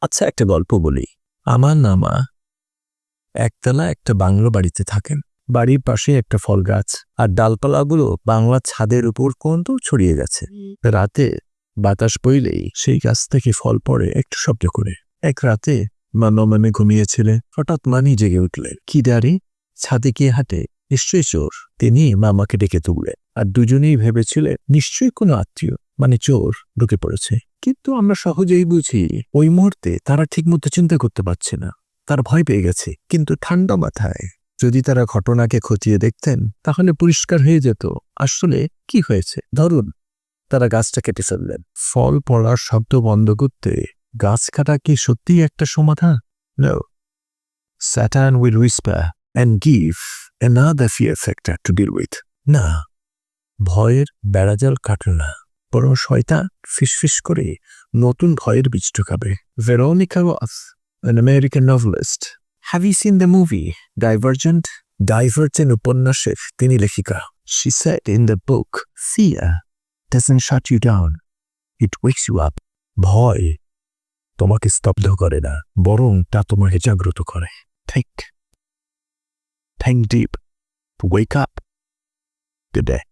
আচ্ছা, একটা গল্প বলি। আমার নামা একতলা একটা বাংলো বাড়িতে থাকেন। বাড়ির পাশে একটা ফল গাছ, আর ডালপালাগুলো বাংলার ছাদের উপর পর্যন্ত ছড়িয়ে গেছে। রাতে বাতাস বইলেই সেই গাছ থেকে ফল পড়ে একটু শব্দ করে। এক রাতে মা নমামে ঘুমিয়েছিলেন, হঠাৎ মানি জেগে উঠলেন। কি দাঁড়ি, ছাদে গিয়ে হাঁটে, নিশ্চয়ই চোর। তিনি মামাকে ডেকে তুললেন, আর দুজনেই ভেবেছিলেন নিশ্চয়ই কোনো আত্মীয়, মানে চোর ঢুকে পড়েছে। কিন্তু আমরা সহজেই বুঝি ওই মুহূর্তে তারা ঠিকমতো চিন্তা করতে পারছে না। তার ভয় পেয়ে গেছে, কিন্তু ঠান্ডা মাথায় যদি তারা ঘটনাকে খতিয়ে দেখতেন তাহলে পরিষ্কার হয়ে যেত আসলে কি হয়েছে। ধরুন, তারা গাছটা কেটে ফেললেন। ফল পড়ার শব্দ বন্ধ করতে গাছ কাটা কি সত্যিই একটা সমাধান? No. Satan will whisper and give another fear factor to deal with. না, ভয়ের বেড়াজাল কাটল না, বরং শয়তান ফিসফিস করে নতুন ভয়ের বীজ ঢুকাবে। Veronica Roth, an American novelist. Have you seen the movie Divergent? Divergent উপন্যাসের তিনি লেখিকা। She said in the book, fear doesn't shut you down, it wakes you up. ভয় তোমাকে স্তব্ধ করে না, বরং তা তোমাকে জাগ্রত করে। Think deep, wake up. Good day.